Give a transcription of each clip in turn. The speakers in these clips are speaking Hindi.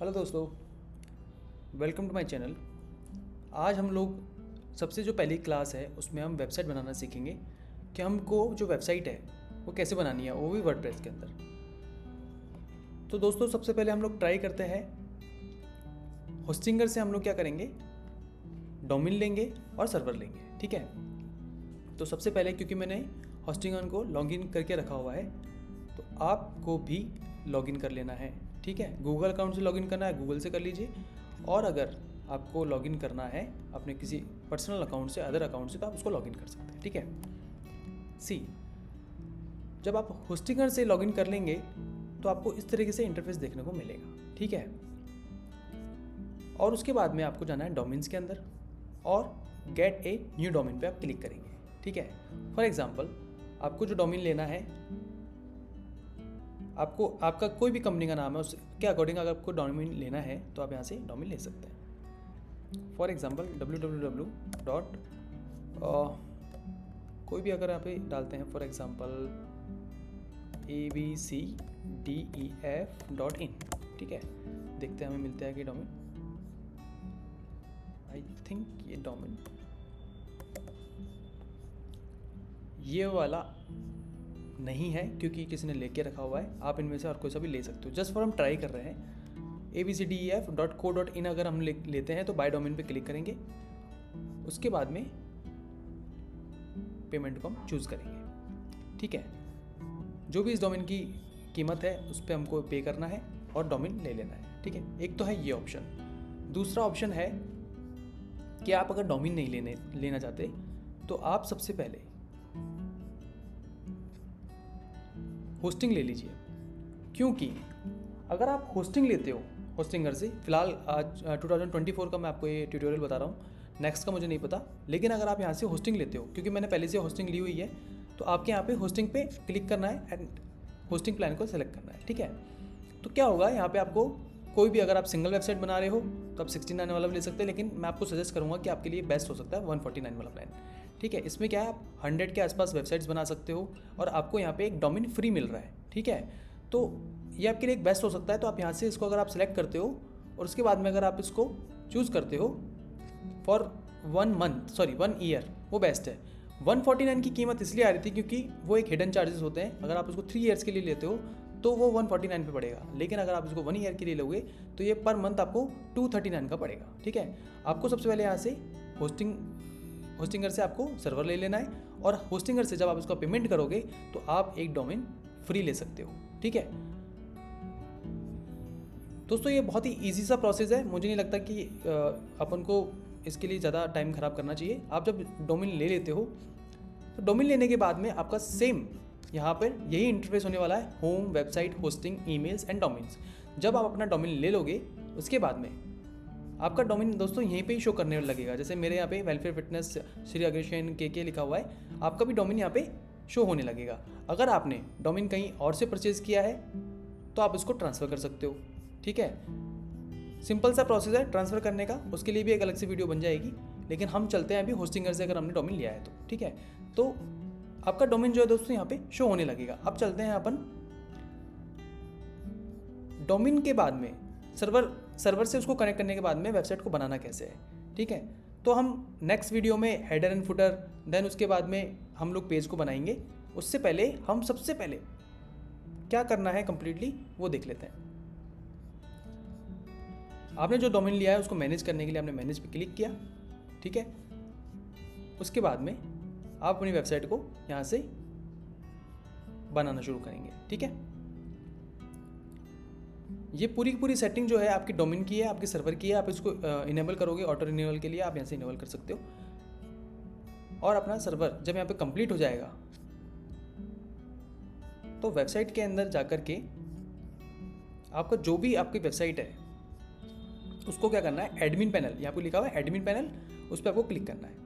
हेलो दोस्तों, वेलकम टू माय चैनल। आज हम लोग सबसे जो पहली क्लास है उसमें हम वेबसाइट बनाना सीखेंगे कि हमको जो वेबसाइट है वो कैसे बनानी है, वो भी वर्डप्रेस के अंदर। तो दोस्तों सबसे पहले हम लोग ट्राई करते हैं होस्टिंगर से। हम लोग क्या करेंगे, डोमेन लेंगे और सर्वर लेंगे, ठीक है। तो सबसे पहले क्योंकि मैंने होस्टिंगर को लॉगिन करके रखा हुआ है तो आपको भी लॉगिन कर लेना है, ठीक है। गूगल अकाउंट से लॉगिन करना है, गूगल से कर लीजिए। और अगर आपको लॉगिन करना है अपने किसी पर्सनल अकाउंट से, अदर अकाउंट से, तो आप उसको लॉगिन कर सकते हैं, ठीक है। जब आप होस्टिंगर से लॉगिन कर लेंगे तो आपको इस तरीके से इंटरफेस देखने को मिलेगा, ठीक है। और उसके बाद में आपको जाना है डोमेन्स के अंदर और गेट ए न्यू डोमेन पे आप क्लिक करेंगे, ठीक है। फॉर एग्जांपल आपको जो डोमेन लेना है, आपको आपका कोई भी कंपनी का नाम है उसके अकॉर्डिंग अगर आपको डोमेन लेना है तो आप यहाँ से डोमेन ले सकते हैं। For example www. कोई भी अगर यहाँ पे डालते हैं, फॉर एग्जांपल abcdef.in, ठीक है। देखते हैं हमें मिलता है कि डोमेन। आई थिंक ये डोमेन ये वाला नहीं है क्योंकि किसी ने लेके रखा हुआ है। आप इनमें से और कोई सा भी ले सकते हो। जस्ट फॉर हम ट्राई कर रहे हैं। abcdef.co.in अगर हम लेते हैं तो बाय डोमेन पे क्लिक करेंगे। उसके बाद में पेमेंट को हम चूज़ करेंगे, ठीक है। जो भी इस डोमेन की कीमत है उस पर हमको पे करना है और डोमेन ले लेना है, ठीक है। एक तो है ये ऑप्शन। दूसरा ऑप्शन है कि आप अगर डोमेन नहीं लेना चाहते तो आप सबसे पहले होस्टिंग ले लीजिए। क्योंकि अगर आप होस्टिंग लेते हो होस्टिंगर से, फिलहाल आज 2024 का मैं आपको ये ट्यूटोरियल बता रहा हूँ, नेक्स्ट का मुझे नहीं पता। लेकिन अगर आप यहाँ से होस्टिंग लेते हो, क्योंकि मैंने पहले से होस्टिंग ली हुई है, तो आपके यहाँ पे होस्टिंग पे क्लिक करना है एंड होस्टिंग प्लान को सेलेक्ट करना है, ठीक है। तो क्या होगा यहाँ पे आपको कोई भी, अगर आप सिंगल वेबसाइट बना रहे हो तो आप 69 वाला भी ले सकते हैं, लेकिन मैं आपको सजेस्ट करूँगा कि आपके लिए बेस्ट हो सकता है 149 वाला प्लान, ठीक है। इसमें क्या है, आप 100 के आसपास वेबसाइट्स बना सकते हो और आपको यहाँ पे एक डोमेन फ्री मिल रहा है, ठीक है। तो ये आपके लिए एक बेस्ट हो सकता है। तो आप यहाँ से इसको अगर आप सेलेक्ट करते हो और उसके बाद में अगर आप इसको चूज़ करते हो फॉर 1 ईयर, वो बेस्ट है। 149 की कीमत इसलिए आ रही थी क्योंकि वो एक हिडन चार्जेस होते हैं। अगर आप उसको 3 ईयर्स के लिए लेते हो तो वो 149 पे पड़ेगा, लेकिन अगर आप इसको 1 ईयर के लिए लोगे तो ये पर मंथ आपको 239 का पड़ेगा, ठीक है। आपको सबसे पहले यहाँ से होस्टिंगर से आपको सर्वर ले लेना है और होस्टिंगर से जब आप इसका पेमेंट करोगे तो आप एक डोमेन फ्री ले सकते हो, ठीक है। दोस्तों ये बहुत ही ईजी सा प्रोसेस है। मुझे नहीं लगता कि अपन को इसके लिए ज़्यादा टाइम ख़राब करना चाहिए। आप जब डोमेन ले लेते हो तो डोमेन लेने के बाद में आपका सेम यहाँ पर यही इंटरफेस होने वाला है, home, website, hosting, emails and domains. जब आप अपना डोमेन ले लोगे उसके बाद में आपका डोमेन दोस्तों यहीं पे ही शो करने लगेगा। जैसे मेरे यहाँ पे वेलफेयर फिटनेस श्री अग्रसेन के लिखा हुआ है, आपका भी डोमेन यहाँ पे शो होने लगेगा। अगर आपने डोमेन कहीं और से परचेज किया है तो आप इसको ट्रांसफ़र कर सकते हो, ठीक है। सिंपल सा प्रोसेस है ट्रांसफ़र करने का, उसके लिए भी एक अलग से वीडियो बन जाएगी। लेकिन हम चलते हैं अभी होस्टिंगर से, अगर हमने डोमेन लिया है तो, ठीक है। तो आपका डोमेन जो है दोस्तों यहाँ पे शो होने लगेगा। अब चलते हैं अपन डोमेन के बाद में सर्वर से उसको कनेक्ट करने के बाद में वेबसाइट को बनाना कैसे है, ठीक है। तो हम नेक्स्ट वीडियो में हेडर एंड फुटर, देन उसके बाद में हम लोग पेज को बनाएंगे। उससे पहले हम सबसे पहले क्या करना है कंप्लीटली वो देख लेते हैं। आपने जो डोमेन लिया है उसको मैनेज करने के लिए आपने मैनेज पे क्लिक किया, ठीक है। उसके बाद में आप अपनी वेबसाइट को यहाँ से बनाना शुरू करेंगे, ठीक है। ये पूरी सेटिंग जो है आपकी डोमेन की है, आपके सर्वर की है। आप इसको इनेबल करोगे, ऑटो रिन्यूअल के लिए आप यहाँ से इनेबल कर सकते हो। और अपना सर्वर जब यहाँ पे कंप्लीट हो जाएगा तो वेबसाइट के अंदर जाकर के आपका जो भी आपकी वेबसाइट है उसको क्या करना है, एडमिन पैनल, यहाँ पे लिखा हुआ है एडमिन पैनल, उस पर आपको क्लिक करना है।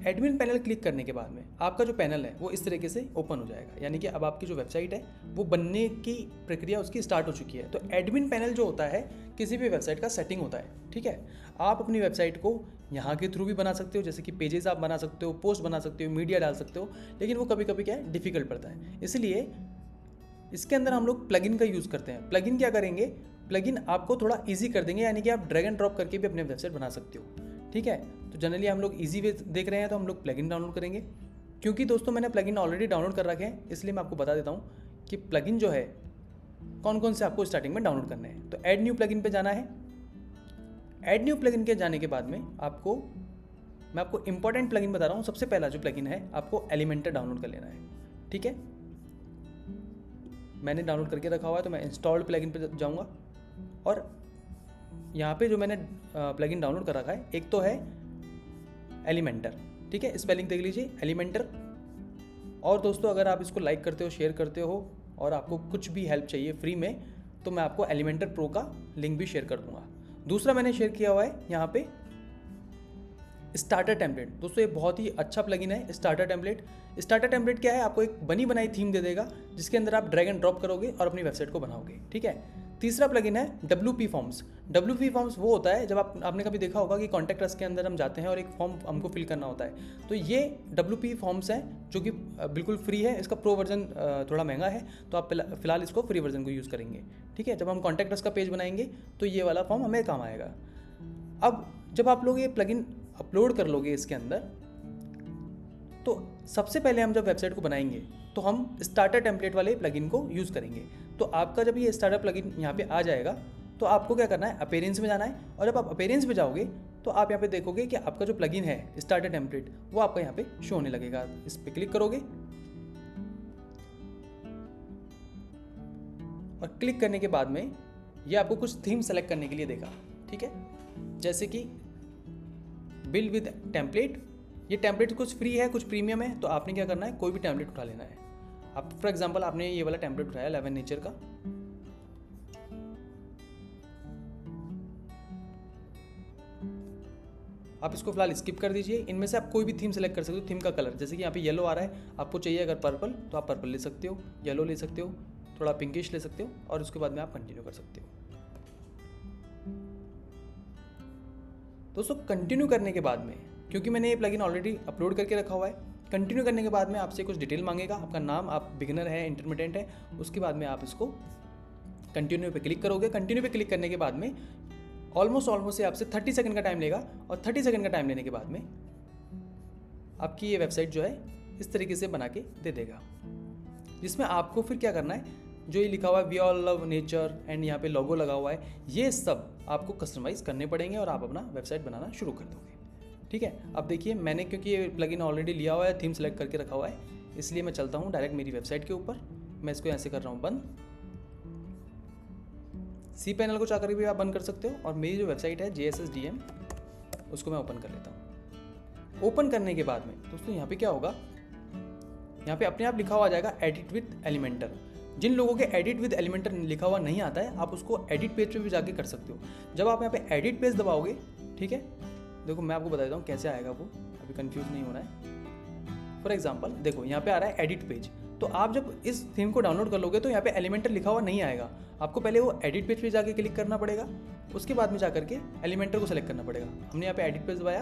एडमिन पैनल क्लिक करने के बाद में आपका जो पैनल है वो इस तरीके से ओपन हो जाएगा। यानी कि अब आपकी जो वेबसाइट है वो बनने की प्रक्रिया उसकी स्टार्ट हो चुकी है। तो एडमिन पैनल जो होता है किसी भी वेबसाइट का सेटिंग होता है, ठीक है। आप अपनी वेबसाइट को यहाँ के थ्रू भी बना सकते हो, जैसे कि पेजेस आप बना सकते हो, पोस्ट बना सकते हो, मीडिया डाल सकते हो। लेकिन वो कभी कभी क्या है, डिफिकल्ट पड़ता है। इसलिए इसके अंदर हम लोग प्लगइन का यूज़ करते हैं। प्लगइन क्या करेंगे, प्लगइन आपको थोड़ा ईजी कर देंगे, यानी कि आप ड्रैग एंड ड्रॉप करके भी अपने वेबसाइट बना सकते हो। ठीक है, तो जनरली हम लोग ईजी वे देख रहे हैं तो हम लोग प्लगइन डाउनलोड करेंगे। क्योंकि दोस्तों मैंने प्लगइन ऑलरेडी डाउनलोड कर रखे हैं, इसलिए मैं आपको बता देता हूँ कि प्लगइन जो है कौन कौन से आपको स्टार्टिंग में डाउनलोड करने हैं। तो ऐड न्यू प्लगइन पे जाना है। ऐड न्यू प्लगइन के जाने के बाद में मैं आपको इंपॉर्टेंट प्लगइन बता रहा हूँ। सबसे पहला जो प्लगइन है आपको एलिमेंटर डाउनलोड कर लेना है। ठीक है, मैंने डाउनलोड करके रखा हुआ है, तो मैं इंस्टॉल्ड प्लगइन पे जाऊँगा और यहाँ पे जो मैंने प्लगइन डाउनलोड कर रखा है, एक तो है एलिमेंटर। ठीक है, स्पेलिंग देख लीजिए, एलिमेंटर। और दोस्तों अगर आप इसको लाइक करते हो, शेयर करते हो और आपको कुछ भी हेल्प चाहिए फ्री में, तो मैं आपको एलिमेंटर प्रो का लिंक भी शेयर कर दूंगा। दूसरा मैंने शेयर किया हुआ है यहाँ पे स्टार्टर टेम्पलेट। दोस्तों ये बहुत ही अच्छा प्लगइन है स्टार्टर टेम्पलेट। स्टार्टर टेम्पलेट क्या है, आपको एक बनी बनाई थीम दे देगा जिसके अंदर आप ड्रैग एंड ड्रॉप करोगे और अपनी वेबसाइट को बनाओगे। ठीक है, तीसरा प्लगइन है WP फॉर्म्स। WP फॉर्म्स वो होता है जब आपने कभी देखा होगा कि कॉन्टैक्ट अस के अंदर हम जाते हैं और एक फॉर्म हमको फिल करना होता है। तो ये WP फॉर्म्स है जो कि बिल्कुल फ्री है। इसका प्रो वर्जन थोड़ा महंगा है, तो आप फिलहाल इसको फ्री वर्जन को यूज़ करेंगे। ठीक है, जब हम कॉन्टैक्ट अस का पेज बनाएंगे तो ये वाला फॉर्म हमें काम आएगा। अब जब आप लोग ये प्लगइन अपलोड कर लोगे इसके अंदर, तो सबसे पहले हम जब वेबसाइट को बनाएंगे तो हम स्टार्टर टेम्पलेट वाले प्लगइन को यूज़ करेंगे। तो आपका जब ये स्टार्टर प्लगइन यहाँ पे आ जाएगा तो आपको क्या करना है, अपीयरेंस में जाना है। और जब आप अपीयरेंस में जाओगे तो आप यहाँ पे देखोगे कि आपका जो प्लगइन है स्टार्टर टेम्पलेट वो आपका यहाँ पे शो होने लगेगा। इस पर क्लिक करोगे और क्लिक करने के बाद में ये आपको कुछ थीम सेलेक्ट करने के लिए देगा। ठीक है, जैसे कि बिल्ड विद टेम्पलेट। ये टेम्पलेट कुछ फ्री है, कुछ प्रीमियम है, तो आपने क्या करना है, कोई भी टेम्पलेट उठा लेना है। आप फॉर एग्जांपल आपने ये वाला टेम्पलेट उठाया 11 नेचर का। आप इसको फिलहाल स्किप कर दीजिए। इनमें से आप कोई भी थीम सेलेक्ट कर सकते हो। थीम का कलर जैसे कि यहाँ पे येलो आ रहा है, आपको चाहिए अगर पर्पल तो आप पर्पल ले सकते हो, येलो ले सकते हो, थोड़ा पिंकिश ले सकते हो और उसके बाद में आप कंटिन्यू कर सकते हो। दोस्तों कंटिन्यू करने के बाद में, क्योंकि मैंने ये प्लगइन ऑलरेडी अपलोड करके रखा हुआ है, कंटिन्यू करने के बाद में आपसे कुछ डिटेल मांगेगा। आपका नाम, आप बिगिनर है, इंटरमीडिएट है, उसके बाद में आप इसको कंटिन्यू पे क्लिक करोगे। कंटिन्यू पे क्लिक करने के बाद में ऑलमोस्ट से आपसे 30 सेकंड का टाइम लेगा और 30 सेकंड का टाइम लेने के बाद में आपकी ये वेबसाइट जो है इस तरीके से बना के दे देगा, जिसमें आपको फिर क्या करना है, जो ये लिखा हुआ है we all love nature and यहाँ पे लोगो लगा हुआ है, ये सब आपको कस्टमाइज़ करने पड़ेंगे और आप अपना वेबसाइट बनाना शुरू कर दोगे। ठीक है, अब देखिए मैंने क्योंकि ये प्लगइन ऑलरेडी लिया हुआ है, थीम सेलेक्ट करके रखा हुआ है, इसलिए मैं चलता हूँ डायरेक्ट मेरी वेबसाइट के ऊपर। मैं इसको यहाँ से कर रहा हूँ बंद। सी पैनल को चाह कर भी आप बंद कर सकते हो और मेरी जो वेबसाइट है JSSDM उसको मैं ओपन कर लेता हूँ। ओपन करने के बाद में दोस्तों यहाँ पे क्या होगा, यहाँ पे अपने आप लिखा हुआ आ जाएगा एडिट विद एलिमेंटर। जिन लोगों के एडिट विद एलिमेंटर लिखा हुआ नहीं आता है, आप उसको एडिट पेज पे भी जाके कर सकते हो। जब आप यहाँ पे एडिट पेज दबाओगे, ठीक है, देखो मैं आपको बता देता हूँ कैसे आएगा वो, अभी कंफ्यूज नहीं होना है। फॉर एग्जांपल देखो यहाँ पे आ रहा है एडिट पेज, तो आप जब इस थीम को डाउनलोड कर लोगे तो यहाँ पे एलिमेंटर लिखा हुआ नहीं आएगा। आपको पहले वो एडिट पेज पे जाके क्लिक करना पड़ेगा, उसके बाद में जाकर के एलिमेंटर को सेलेक्ट करना पड़ेगा। हमने यहाँ पे एडिट पेज दबाया,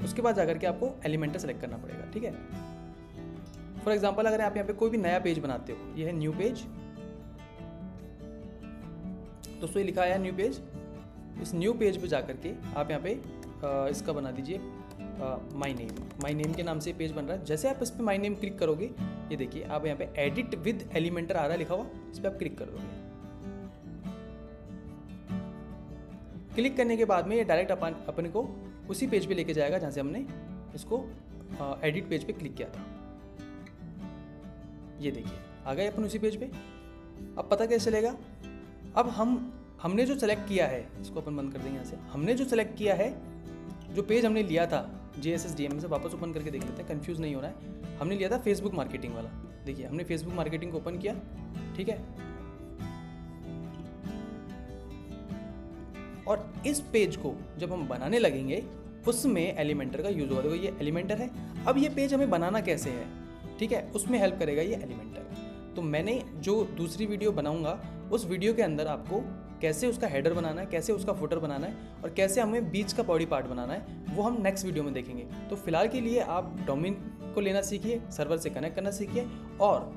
उसके बाद जाकर के आपको एलिमेंटर सेलेक्ट करना पड़ेगा। ठीक है, फॉर एग्जांपल अगर आप यहाँ पे कोई भी नया पेज बनाते हो, ये है न्यू पेज, दोस्तों ये लिखा है न्यू पेज। इस न्यू पेज पे जाकर के आप यहाँ पे इसका बना दीजिए माई नेम के नाम से पेज बन रहा है। जैसे आप इस पर माई नेम क्लिक करोगे, ये देखिए आप यहाँ पे एडिट विद एलिमेंटर आ रहा है लिखा हुआ, इस पर आप क्लिक कर दोगे। क्लिक करने के बाद में ये डायरेक्ट अपने को उसी पेज पे लेके जाएगा जहाँ से हमने इसको एडिट पेज पे क्लिक किया था। ये देखिए आ गए अपन उसी पेज पे। अब पता कैसे चलेगा, अब हमने जो सेलेक्ट किया है, इसको अपन बंद कर देंगे यहाँ से। हमने जो सेलेक्ट किया है, जो पेज हमने लिया था JSSDM से, वापस ओपन करके देख लेते हैं, कंफ्यूज नहीं होना है। हमने लिया था फेसबुक मार्केटिंग वाला। देखिए हमने फेसबुक मार्केटिंग को ओपन किया, ठीक है, और इस पेज को जब हम बनाने लगेंगे उसमें एलिमेंटर का यूज होगा। देखो ये एलिमेंटर है। अब ये पेज हमें बनाना कैसे है, ठीक है, उसमें हेल्प करेगा ये एलिमेंटर। तो मैंने जो दूसरी वीडियो बनाऊंगा उस वीडियो के अंदर आपको कैसे उसका हेडर बनाना है, कैसे उसका फुटर बनाना है और कैसे हमें बीच का बॉडी पार्ट बनाना है, वो हम नेक्स्ट वीडियो में देखेंगे। तो फिलहाल के लिए आप डोमेन को लेना सीखिए, सर्वर से कनेक्ट करना सीखिए और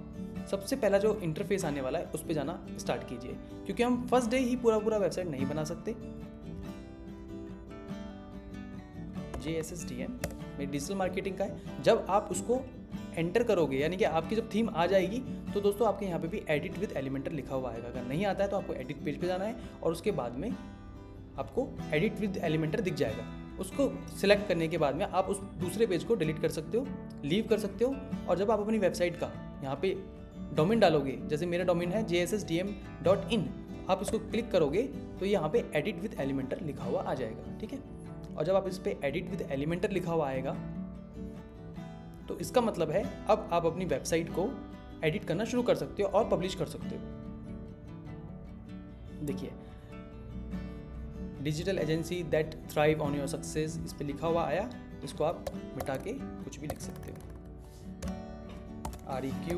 सबसे पहला जो इंटरफेस आने वाला है उस पर जाना स्टार्ट कीजिए, क्योंकि हम फर्स्ट डे ही पूरा वेबसाइट नहीं बना सकते। JSSDM में डिजिटल मार्केटिंग का है। जब आप उसको एंटर करोगे, यानी कि आपकी जब थीम आ जाएगी, तो दोस्तों आपके यहाँ पे भी एडिट विद एलिमेंटर लिखा हुआ आएगा। अगर नहीं आता है तो आपको एडिट पेज पे जाना है और उसके बाद में आपको एडिट विद एलिमेंटर दिख जाएगा। उसको सिलेक्ट करने के बाद में आप उस दूसरे पेज को डिलीट कर सकते हो, लीव कर सकते हो। और जब आप अपनी वेबसाइट का यहाँ पे डोमेन डालोगे, जैसे मेरा डोमेन है jssdm.in, आप इसको क्लिक करोगे तो यहाँ पे एडिट विद एलिमेंटर लिखा हुआ आ जाएगा, ठीक है। और जब आप इस पे एडिट विद एलिमेंटर लिखा हुआ आएगा तो इसका मतलब है अब आप अपनी वेबसाइट को एडिट करना शुरू कर सकते हो और पब्लिश कर सकते हो। देखिए, digital agency that thrive on your success, इस पे लिखा हुआ आया। इसको आप मिटा के कुछ भी लिख सकते हो, REQ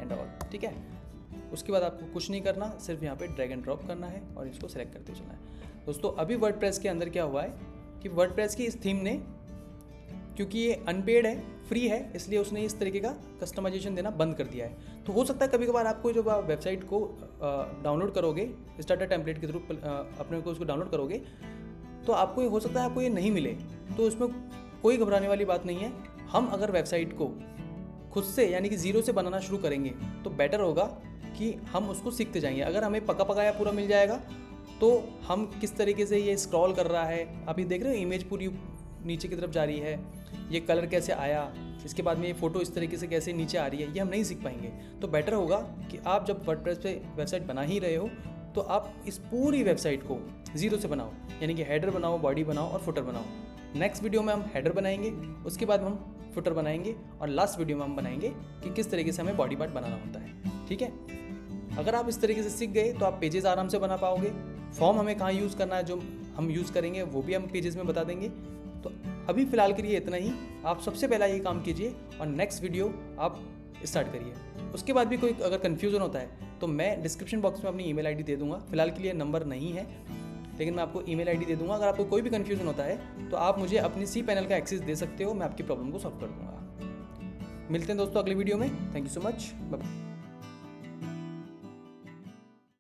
एंड ऑल, ठीक है। उसके बाद आपको कुछ नहीं करना, सिर्फ यहाँ पे ड्रैग एंड ड्रॉप करना है और इसको सेलेक्ट करते चलना है। दोस्तों अभी वर्डप्रेस के अंदर क्या हुआ है कि वर्डप्रेस की इस थीम ने, क्योंकि ये अनपेड है, फ्री है, इसलिए उसने इस तरीके का कस्टमाइजेशन देना बंद कर दिया है। तो हो सकता है कभी कभार आपको जब आप वेबसाइट को डाउनलोड करोगे, स्टार्टर टेम्पलेट के थ्रू अपने को उसको डाउनलोड करोगे, तो आपको ये हो सकता है आपको ये नहीं मिले। तो इसमें कोई घबराने वाली बात नहीं है। हम अगर वेबसाइट को खुद से यानी कि ज़ीरो से बनाना शुरू करेंगे तो बेटर होगा कि हम उसको सीखते जाएंगे। अगर हमें पका पकाया पूरा मिल जाएगा तो हम किस तरीके से ये स्क्रॉल कर रहा है, आप ये देख रहे हो, इमेज पूरी नीचे की तरफ जा रही है, ये कलर कैसे आया, इसके बाद में ये फ़ोटो इस तरीके से कैसे नीचे आ रही है, ये हम नहीं सीख पाएंगे। तो बेटर होगा कि आप जब वर्डप्रेस पे वेबसाइट बना ही रहे हो तो आप इस पूरी वेबसाइट को ज़ीरो से बनाओ, यानी कि हेडर बनाओ, बॉडी बनाओ और फुटर बनाओ। नेक्स्ट वीडियो में हम हेडर बनाएंगे, उसके बाद हम फुटर बनाएंगे और लास्ट वीडियो में हम बनाएंगे कि किस तरीके से हमें बॉडी पार्ट बनाना होता है, ठीक है। अगर आप इस तरीके से सीख गए तो आप पेजेस आराम से बना पाओगे। फॉर्म हमें कहाँ यूज़ करना है, जो हम यूज़ करेंगे वो भी हम पेजेस में बता देंगे। तो अभी फ़िलहाल के लिए इतना ही। आप सबसे पहला ये काम कीजिए और नेक्स्ट वीडियो आप स्टार्ट करिए। उसके बाद भी कोई अगर कन्फ्यूज़न होता है तो मैं डिस्क्रिप्शन बॉक्स में अपनी ईमेल आईडी दे दूंगा। फिलहाल के लिए नंबर नहीं है, लेकिन मैं आपको ईमेल आईडी दे दूंगा। अगर आपको कोई भी कन्फ्यूज़न होता है तो आप मुझे अपनी cPanel का एक्सेस दे सकते हो, मैं आपकी प्रॉब्लम को सॉल्व कर दूंगा। मिलते हैं दोस्तों अगले वीडियो में। Thank you so much, bye.